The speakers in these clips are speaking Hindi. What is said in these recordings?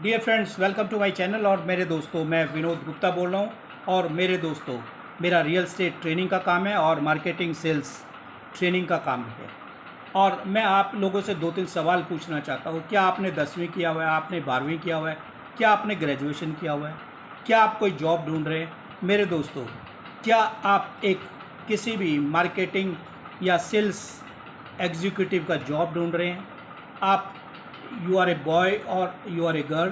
Dear friends, welcome to my channel. और मेरे दोस्तों, मैं विनोद गुप्ता बोल रहा हूँ। और मेरे दोस्तों, मेरा रियल एस्टेट ट्रेनिंग का काम है और मार्केटिंग सेल्स ट्रेनिंग का काम है। और मैं आप लोगों से 2-3 सवाल पूछना चाहता हूँ। क्या आपने 10वीं किया हुआ है? आपने 12वीं किया हुआ है? क्या आपने ग्रेजुएशन किया हुआ है? क्या आप कोई जॉब ढूंढ रहे हैं? मेरे दोस्तों, क्या आप किसी भी मार्केटिंग या सेल्स एग्जीक्यूटिव का जॉब ढूंढ रहे हैं? आप यू आर ए बॉय और यू आर ए गर्ल,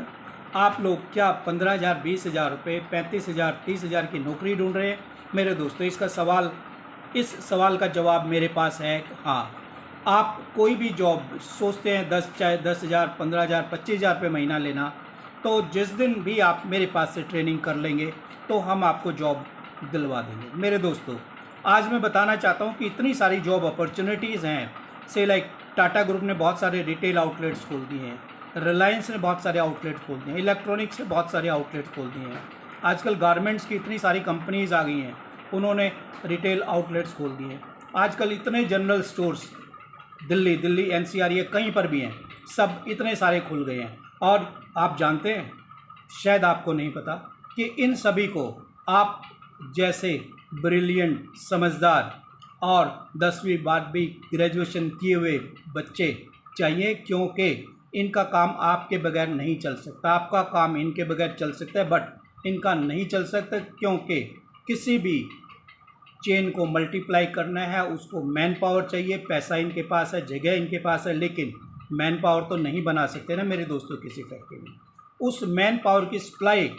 आप लोग क्या 15,000, 20,000 रुपये, 35,000, 30,000 की नौकरी ढूंढ रहे हैं? मेरे दोस्तों, इस सवाल का जवाब मेरे पास है हाँ। आप कोई भी जॉब सोचते हैं चाहे 10,000, 15,000, 25,000 रुपये महीना लेना, तो जिस दिन भी आप मेरे पास से ट्रेनिंग कर लेंगे तो हम आपको जॉब दिलवा देंगे। मेरे दोस्तों, आज मैं बताना चाहता हूँ कि इतनी सारी जॉब अपॉर्चुनिटीज़ हैं। से लाइक टाटा ग्रुप ने बहुत सारे रिटेल आउटलेट्स खोल दिए हैं, रिलायंस ने बहुत सारे आउटलेट खोल दिए हैं, इलेक्ट्रॉनिक्स ने बहुत सारे आउटलेट खोल दिए हैं। आजकल गारमेंट्स की इतनी सारी कंपनीज आ गई हैं, उन्होंने रिटेल आउटलेट्स खोल दिए हैं। आजकल इतने जनरल स्टोर्स दिल्ली एनसीआर ये कहीं पर भी हैं, सब इतने सारे खुल गए हैं। और आप जानते हैं, शायद आपको नहीं पता, कि इन सभी को आप जैसे ब्रिलियंट, समझदार और 10वीं 12वीं ग्रेजुएशन किए हुए बच्चे चाहिए, क्योंकि इनका काम आपके बगैर नहीं चल सकता। आपका काम इनके बगैर चल सकता है, बट इनका नहीं चल सकता, क्योंकि किसी भी चेन को मल्टीप्लाई करना है उसको मैन पावर चाहिए। पैसा इनके पास है, जगह इनके पास है, लेकिन मैन पावर तो नहीं बना सकते ना मेरे दोस्तों किसी फैक्ट्री में। उस मैन पावर की सप्लाई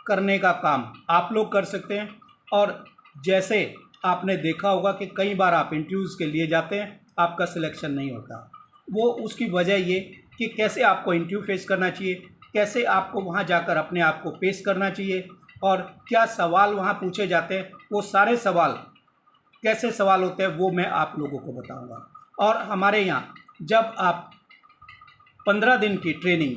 करने का काम आप लोग कर सकते हैं। और जैसे आपने देखा होगा कि कई बार आप इंटरव्यूज़ के लिए जाते हैं, आपका सिलेक्शन नहीं होता। वो उसकी वजह ये कि कैसे आपको इंटरव्यू फेस करना चाहिए, कैसे आपको वहाँ जाकर अपने आप को पेश करना चाहिए, और क्या सवाल वहाँ पूछे जाते हैं, वो सारे सवाल कैसे सवाल होते हैं वो मैं आप लोगों को बताऊँगा। और हमारे यहाँ जब आप 15 दिन की ट्रेनिंग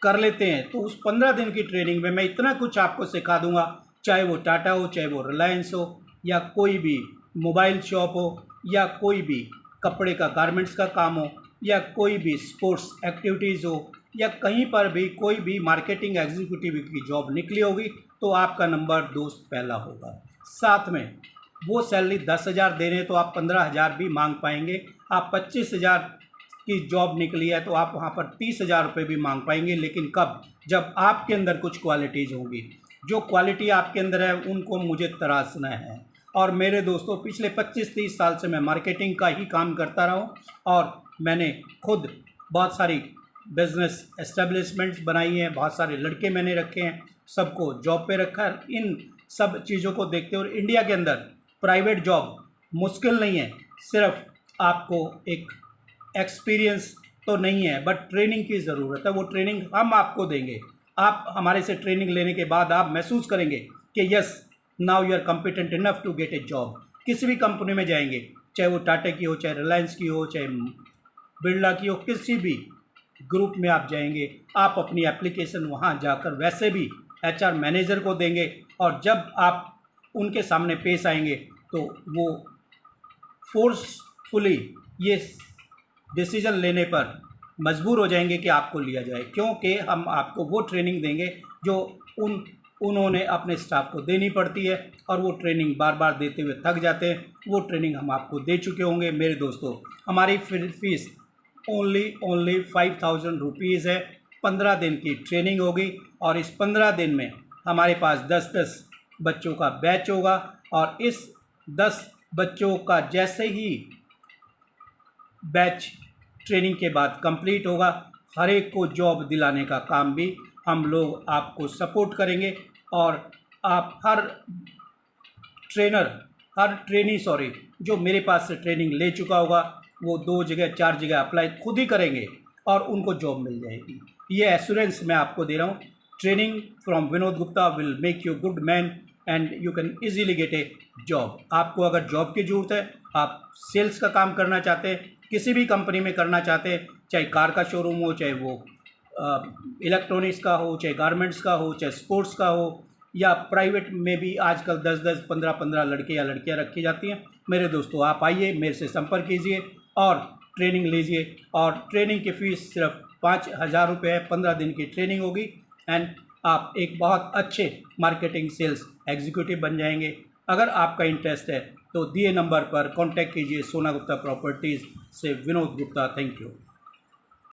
कर लेते हैं, तो उस 15 दिन की ट्रेनिंग में मैं इतना कुछ आपको सिखा दूँगा, चाहे वो टाटा हो, चाहे वो रिलायंस हो, या कोई भी मोबाइल शॉप हो, या कोई भी कपड़े का गारमेंट्स का काम हो, या कोई भी स्पोर्ट्स एक्टिविटीज़ हो, या कहीं पर भी कोई भी मार्केटिंग एग्जीक्यूटिव की जॉब निकली होगी, तो आपका नंबर दोस्त पहला होगा। साथ में वो सैलरी 10,000 दे रहे हैं तो आप 15,000 भी मांग पाएंगे। आप 25,000 की जॉब निकली है तो आप वहाँ पर 30,000 रुपये भी मांग पाएंगे। लेकिन कब? जब आपके अंदर कुछ क्वालिटीज़ होंगी। जो क्वालिटी आपके अंदर है उनको मुझे तराशना है। और मेरे दोस्तों, पिछले 25-30 साल से मैं मार्केटिंग का ही काम करता रहा हूँ, और मैंने खुद बहुत सारी बिजनेस एस्टेब्लिशमेंट्स बनाई हैं, बहुत सारे लड़के मैंने रखे हैं, सबको जॉब पे रखा है। इन सब चीज़ों को देखते हुए इंडिया के अंदर प्राइवेट जॉब मुश्किल नहीं है, सिर्फ आपको एक एक्सपीरियंस तो नहीं है, बट ट्रेनिंग की ज़रूरत है। वो ट्रेनिंग हम आपको देंगे। आप हमारे से ट्रेनिंग लेने के बाद आप महसूस करेंगे कि yes, now you are competent enough to get a job. किसी भी कंपनी में जाएंगे, चाहे वो टाटा की हो, चाहे रिलायंस की हो, चाहे बिरला की हो, किसी भी ग्रुप में आप जाएंगे, आप अपनी एप्लीकेशन वहाँ जाकर वैसे भी एचआर मैनेजर को देंगे, और जब आप उनके सामने पेश आएंगे तो वो फोर्सफुली ये डिसीज़न लेने पर मजबूर हो जाएंगे कि आपको लिया जाए, क्योंकि हम आपको वो ट्रेनिंग देंगे जो उन्होंने अपने स्टाफ को देनी पड़ती है, और वो ट्रेनिंग बार बार देते हुए थक जाते हैं। वो ट्रेनिंग हम आपको दे चुके होंगे। मेरे दोस्तों, हमारी फीस ओनली 5,000 रुपीज़ है। 15 दिन की ट्रेनिंग होगी, और इस 15 दिन में हमारे पास 10-10 बच्चों का बैच होगा, और इस 10 बच्चों का जैसे ही बैच ट्रेनिंग के बाद कंप्लीट होगा, हर एक को जॉब दिलाने का काम भी हम लोग आपको सपोर्ट करेंगे। और आप हर ट्रेनी जो मेरे पास से ट्रेनिंग ले चुका होगा, वो 2 जगह 4 जगह अप्लाई खुद ही करेंगे और उनको जॉब मिल जाएगी। ये एश्योरेंस मैं आपको दे रहा हूँ। Training from Vinod Gupta will make you good man and you can easily gate a job. आपको अगर जॉब की ज़रूरत है, आप सेल्स का काम करना चाहते हैं, किसी भी कंपनी में करना चाहते हैं, चाहे कार का शोरूम हो, चाहे वो इलेक्ट्रॉनिक्स का हो, चाहे गारमेंट्स का हो, चाहे स्पोर्ट्स का हो, या प्राइवेट में भी आजकल 10-10, 15-15 लड़के या लड़कियां रखी जाती हैं। मेरे दोस्तों, आप आइए, मेरे से संपर्क कीजिए और ट्रेनिंग लीजिए। और ट्रेनिंग की फ़ीस सिर्फ 5,000 रुपये है, 15 दिन की ट्रेनिंग होगी एंड आप एक बहुत अच्छे मार्केटिंग सेल्स एग्जीक्यूटिव बन जाएंगे। अगर आपका इंटरेस्ट है तो दिए नंबर पर कांटेक्ट कीजिए। सोना गुप्ता प्रॉपर्टीज़ से विनोद गुप्ता। Thank you.